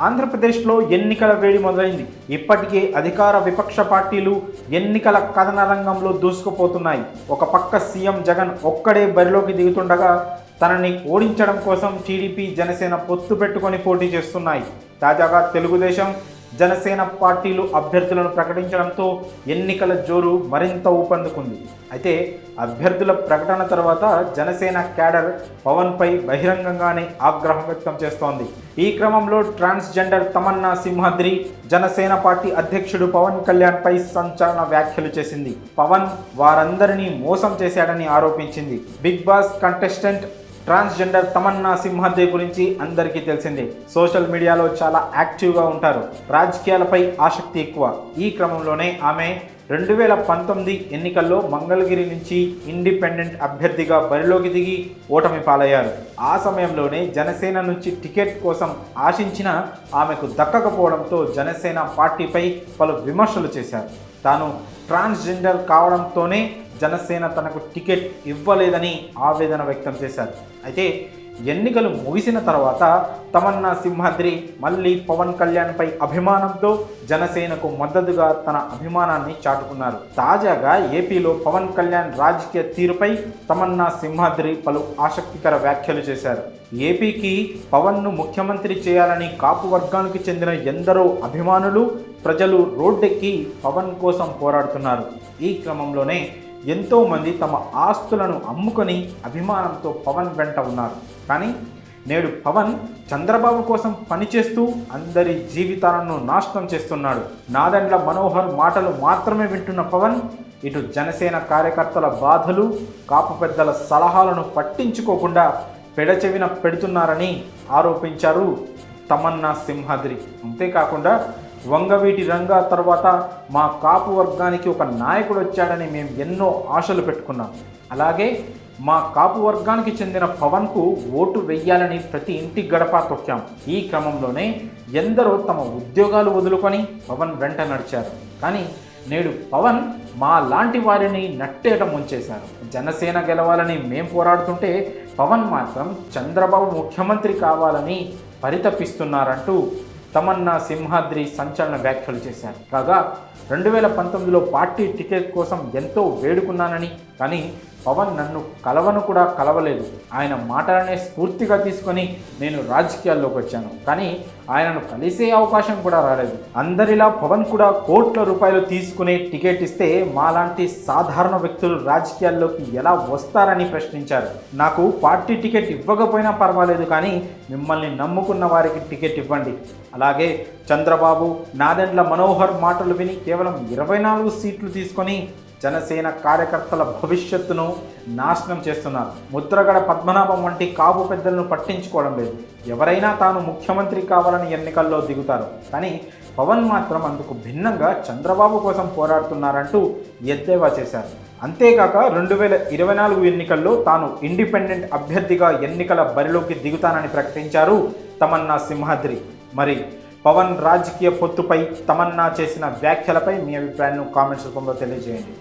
ఆంధ్రప్రదేశ్లో ఎన్నికల వేడి మొదలైంది. ఇప్పటికే అధికార విపక్ష పార్టీలు ఎన్నికల కథన రంగంలో దూసుకుపోతున్నాయి. ఒక పక్క సీఎం జగన్ ఒక్కడే బరిలోకి దిగుతుండగా తనని ఓడించడం కోసం టీడీపీ జనసేన పొత్తు పెట్టుకొని పోటీ చేస్తున్నాయి. తాజాగా తెలుగుదేశం జనసేన పార్టీలు అభ్యర్థులను ప్రకటించడంతో ఎన్నికల జోరు మరింత ఊపందుకుంది. అయితే అభ్యర్థుల ప్రకటన తర్వాత జనసేన క్యాడర్ పవన్పై బహిరంగంగానే ఆగ్రహం వ్యక్తం చేస్తోంది. ఈ క్రమంలో ట్రాన్స్జెండర్ తమన్నా సింహాద్రి జనసేన పార్టీ అధ్యక్షుడు పవన్ కళ్యాణ్పై సంచలన వ్యాఖ్యలు చేసింది. పవన్ వారందరినీ మోసం చేశాడని ఆరోపించింది. Bigg Boss contestant transgender Tamanna Simhadri గురించి అందరికీ తెలిసిందే. సోషల్ మీడియాలో చాలా యాక్టివ్గా ఉంటారు. రాజకీయాలపై ఆసక్తి ఎక్కువ. ఈ క్రమంలోనే ఆమె 2019 ఎన్నికల్లో మంగళగిరి నుంచి ఇండిపెండెంట్ అభ్యర్థిగా బరిలోకి దిగి ఓటమి పాలయ్యారు. ఆ సమయంలోనే జనసేన నుంచి టికెట్ కోసం ఆశించిన ఆమెకు దక్కకపోవడంతో జనసేన పార్టీపై పలు విమర్శలు చేశారు. తాను ట్రాన్స్జెండర్ కావడంతోనే జనసేన తనకు టికెట్ ఇవ్వలేదని ఆవేదన వ్యక్తం చేశారు. అయితే ఎన్నికలు ముగిసిన తర్వాత తమన్నా సింహాద్రి మళ్ళీ పవన్ కళ్యాణ్పై అభిమానంతో జనసేనకు మద్దతుగా తన అభిమానాన్ని చాటుకున్నారు. తాజాగా ఏపీలో పవన్ కళ్యాణ్ రాజకీయ తీరుపై తమన్నా సింహాద్రి పలు ఆసక్తికర వ్యాఖ్యలు చేశారు. ఏపీకి పవన్ను ముఖ్యమంత్రి చేయాలని కాపు వర్గానికి చెందిన ఎందరో అభిమానులు ప్రజలు రోడ్డెక్కి పవన్ కోసం పోరాడుతున్నారు. ఈ క్రమంలోనే ఎంతోమంది తమ ఆస్తులను అమ్ముకొని అభిమానంతో పవన్ వెంట ఉన్నారు. కానీ నేడు పవన్ చంద్రబాబు కోసం పనిచేస్తూ అందరి జీవితాలను నాశనం చేస్తున్నాడు. నాదెండ్ల మనోహర్ మాటలు మాత్రమే వింటున్న పవన్ ఇటు జనసేన కార్యకర్తల బాధలు, కాపు పెద్దల సలహాలను పట్టించుకోకుండా పెడచెవిన పెడుతున్నారని ఆరోపించారు తమన్నా సింహాద్రి. అంతేకాకుండా వంగవీటి రంగా తర్వాత మా కాపు వర్గానికి ఒక నాయకుడు వచ్చాడని మేము ఎన్నో ఆశలు పెట్టుకున్నాం. అలాగే మా కాపు వర్గానికి చెందిన పవన్కు ఓటు వెయ్యాలని ప్రతి ఇంటి గడప తొక్కాం. ఈ క్రమంలోనే ఎందరో తమ ఉద్యోగాలు వదులుకొని పవన్ వెంట నడిచారు. కానీ నేడు పవన్ మా లాంటి వారిని నట్టేట ముంచేశారు. జనసేన గెలవాలని మేం పోరాడుతుంటే పవన్ మాత్రం చంద్రబాబు ముఖ్యమంత్రి కావాలని పరితపిస్తున్నారంటూ తమన్నా సింహాద్రి సంచలన వ్యాఖ్యలు చేశారు. కాగా 2019లో పార్టీ టికెట్ కోసం ఎంతో వేడుకున్నానని, కానీ పవన్ నన్ను కలవను కూడా కలవలేదు. ఆయన మాటలనే స్ఫూర్తిగా తీసుకొని నేను రాజకీయాల్లోకి వచ్చాను. కానీ ఆయనను కలిసే అవకాశం కూడా రాలేదు. అందరిలా పవన్ కూడా కోట్ల రూపాయలు తీసుకునే టికెట్ ఇస్తే మాలాంటి సాధారణ వ్యక్తులు రాజకీయాల్లోకి ఎలా వస్తారని ప్రశ్నించారు. నాకు పార్టీ టికెట్ ఇవ్వకపోయినా పర్వాలేదు, కానీ మిమ్మల్ని నమ్ముకున్న వారికి టికెట్ ఇవ్వండి. అలాగే చంద్రబాబు, నాదెండ్ల మనోహర్ మాటలు విని కేవలం 24 సీట్లు తీసుకొని జనసేన కార్యకర్తల భవిష్యత్తును నాశనం చేస్తున్నారు. ముద్రగడ పద్మనాభం వంటి కాపు పెద్దలను పట్టించుకోవడం లేదు. ఎవరైనా తాను ముఖ్యమంత్రి కావాలని ఎన్నికల్లో దిగుతారు. కానీ పవన్ మాత్రం అందుకు భిన్నంగా చంద్రబాబు కోసం పోరాడుతున్నారంటూ ఎద్దేవా చేశారు. అంతేకాక 2024 ఎన్నికల్లో తాను ఇండిపెండెంట్ అభ్యర్థిగా ఎన్నికల బరిలోకి దిగుతానని ప్రకటించారు తమన్నా సింహాద్రి. మరి పవన్ రాజకీయ పొత్తుపై తమన్నా చేసిన వ్యాఖ్యలపై మీ అభిప్రాయాలను కామెంట్స్ రూపంలో తెలియజేయండి.